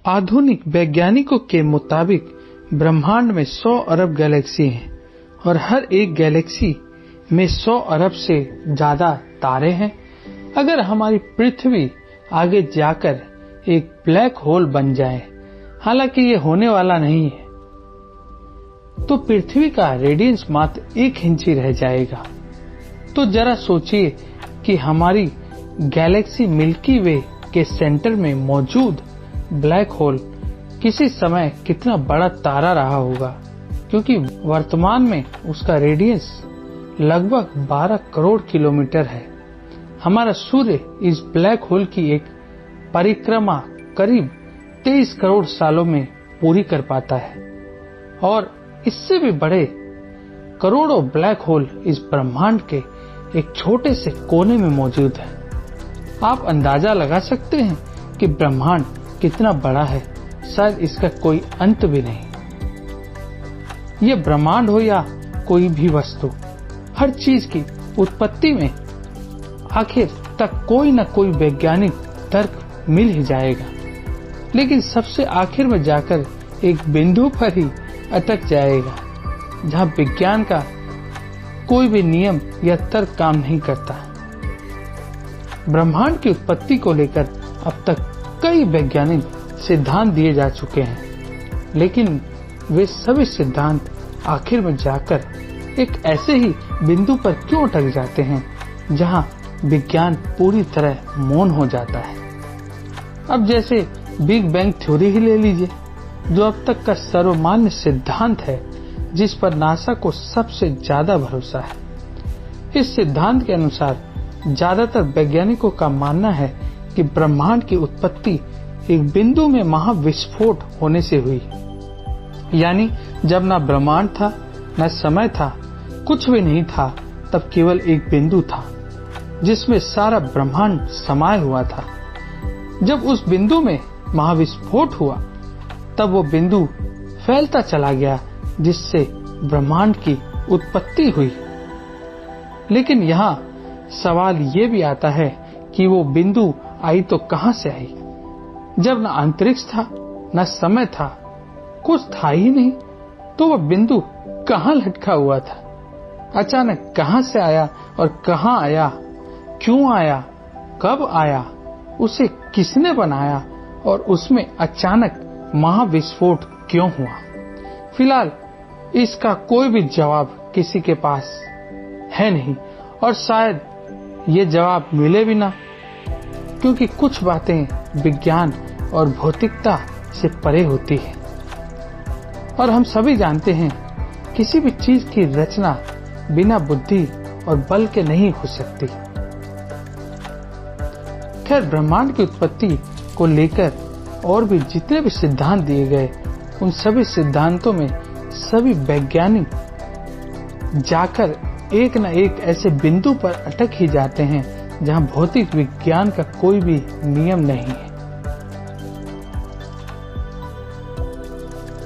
आधुनिक वैज्ञानिकों के मुताबिक ब्रह्मांड में 100 अरब गैलेक्सी हैं और हर एक गैलेक्सी में 100 अरब से ज्यादा तारे हैं। अगर हमारी पृथ्वी आगे जाकर एक ब्लैक होल बन जाए, हालांकि ये होने वाला नहीं है, तो पृथ्वी का रेडियंस मात्र 1 इंच ही रह जाएगा। तो जरा सोचिए कि हमारी गैलेक्सी मिल्की वे के सेंटर में मौजूद ब्लैक होल किसी समय कितना बड़ा तारा रहा होगा, क्योंकि वर्तमान में उसका रेडियस लगभग 12 करोड़ किलोमीटर है। हमारा सूर्य इस ब्लैक होल की एक परिक्रमा करीब 23 करोड़ सालों में पूरी कर पाता है और इससे भी बड़े करोड़ों ब्लैक होल इस ब्रह्मांड के एक छोटे से कोने में मौजूद है। आप अंदाजा लगा सकते हैं कि ब्रह्मांड कितना बड़ा है, शायद इसका कोई अंत भी नहीं। ये ब्रह्मांड हो या कोई भी वस्तु, हर चीज की उत्पत्ति में आखिर तक कोई न कोई वैज्ञानिक तर्क मिल ही जाएगा, लेकिन सबसे आखिर में जाकर एक बिंदु पर ही अटक जाएगा जहां विज्ञान का कोई भी नियम या तर्क काम नहीं करता। ब्रह्मांड की उत्पत्ति को लेकर अब तक कई वैज्ञानिक सिद्धांत दिए जा चुके हैं, लेकिन वे सभी सिद्धांत आखिर में जाकर एक ऐसे ही बिंदु पर क्यों अटक जाते हैं जहां विज्ञान पूरी तरह मौन हो जाता है। अब जैसे बिग बैंग थ्योरी ही ले लीजिए, जो अब तक का सर्वमान्य सिद्धांत है, जिस पर नासा को सबसे ज्यादा भरोसा है। इस सिद्धांत के अनुसार ज्यादातर वैज्ञानिकों का मानना है कि ब्रह्मांड की उत्पत्ति एक बिंदु में महाविस्फोट होने से हुई, यानी जब न ब्रह्मांड था न समय था, कुछ भी नहीं था, तब केवल एक बिंदु था जिसमें सारा ब्रह्मांड समाये हुआ था। जब उस बिंदु में महाविस्फोट हुआ, तब वो बिंदु फैलता चला गया, जिससे ब्रह्मांड की उत्पत्ति हुई। लेकिन यहाँ सवाल ये भी आता है कि वो बिंदु आई तो कहां से आई, जब न अंतरिक्ष था न समय था, कुछ था ही नहीं, तो वह बिंदु कहां लटका हुआ था, अचानक कहां से आया और कहां आया, क्यों आया, कब आया, उसे किसने बनाया और उसमें अचानक महाविस्फोट क्यों हुआ। फिलहाल इसका कोई भी जवाब किसी के पास है नहीं और शायद ये जवाब मिले भी ना, क्योंकि कुछ बातें विज्ञान और भौतिकता से परे होती है और हम सभी जानते हैं किसी भी चीज की रचना बिना बुद्धि और बल के नहीं हो सकती। खैर, ब्रह्मांड की उत्पत्ति को लेकर और भी जितने भी सिद्धांत दिए गए, उन सभी सिद्धांतों में सभी वैज्ञानिक जाकर एक न एक ऐसे बिंदु पर अटक ही जाते हैं जहां भौतिक विज्ञान का कोई भी नियम नहीं है।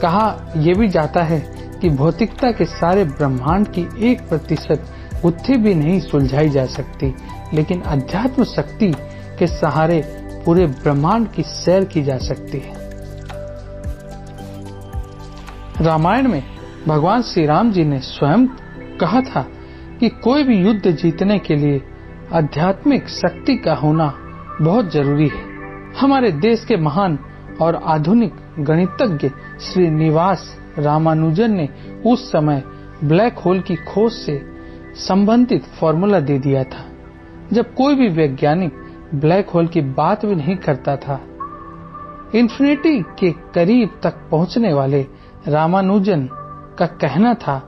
कहा यह भी जाता है कि भौतिकता के सारे ब्रह्मांड की 1% गुत्थी भी नहीं सुलझाई जा सकती, लेकिन अध्यात्म शक्ति के सहारे पूरे ब्रह्मांड की सैर की जा सकती है। रामायण में भगवान श्री राम जी ने स्वयं कहा था कि कोई भी युद्ध जीतने के लिए आध्यात्मिक शक्ति का होना बहुत जरूरी है। हमारे देश के महान और आधुनिक गणितज्ञ श्रीनिवास रामानुजन ने उस समय ब्लैक होल की खोज से संबंधित फॉर्मूला दे दिया था, जब कोई भी वैज्ञानिक ब्लैक होल की बात भी नहीं करता था। इन्फिनिटी के करीब तक पहुंचने वाले रामानुजन का कहना था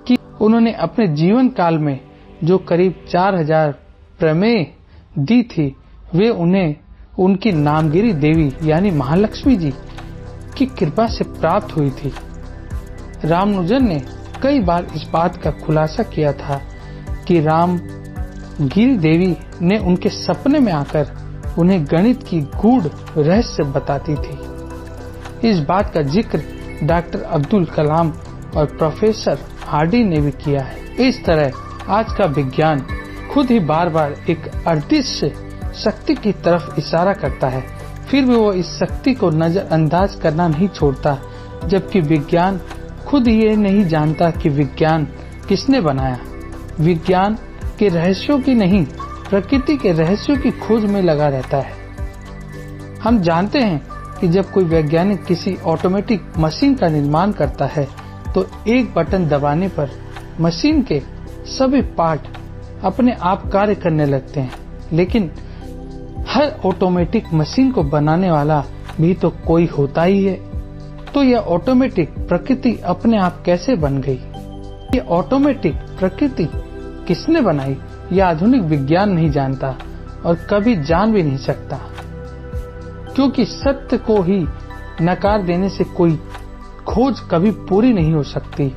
कि उन्होंने अपने जीवन काल में जो करीब 4000 प्रमेय दी थी, वे उन्हें उनकी नामगिरी देवी यानी महालक्ष्मी जी की कृपा से प्राप्त हुई थी। रामानुजन ने कई बार इस बात का खुलासा किया था कि रामगिरी देवी ने उनके सपने में आकर उन्हें गणित की गूढ़ रहस्य बताती थी। इस बात का जिक्र डॉक्टर अब्दुल कलाम और प्रोफेसर हार्डी ने भी किया है। इस तरह आज का विज्ञान खुद ही बार बार एक अदृश्य शक्ति की तरफ इशारा करता है, फिर भी वो इस शक्ति को नजरअंदाज करना नहीं छोड़ता, जबकि विज्ञान खुद ये नहीं जानता कि विज्ञान किसने बनाया। विज्ञान के रहस्यों की नहीं, प्रकृति के रहस्यों की खोज में लगा रहता है। हम जानते हैं कि जब कोई वैज्ञानिक किसी ऑटोमेटिक मशीन का निर्माण करता है तो एक बटन दबाने पर मशीन के सभी पार्ट अपने आप कार्य करने लगते हैं, लेकिन हर ऑटोमेटिक मशीन को बनाने वाला भी तो कोई होता ही है। तो यह ऑटोमेटिक प्रकृति अपने आप कैसे बन गई? ये ऑटोमेटिक प्रकृति किसने बनाई? यह आधुनिक विज्ञान नहीं जानता और कभी जान भी नहीं सकता, क्योंकि सत्य को ही नकार देने से कोई खोज कभी पूरी नहीं हो सकती।